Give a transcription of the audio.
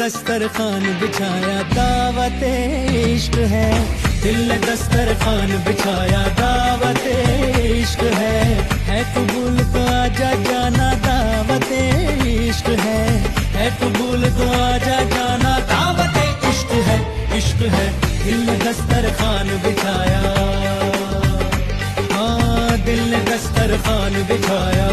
दस्तरखान बिछाया दावत इश्क है, दिल ने दस्तरखान बिछाया दावत इश्क है कबूल तो आजा जाना दावत इश्क है कबूल तो आजा जाना दावत इश्क है, दिल ने दस्तरखान बिछाया, हाँ दिल ने दस्तरखान बिछाया।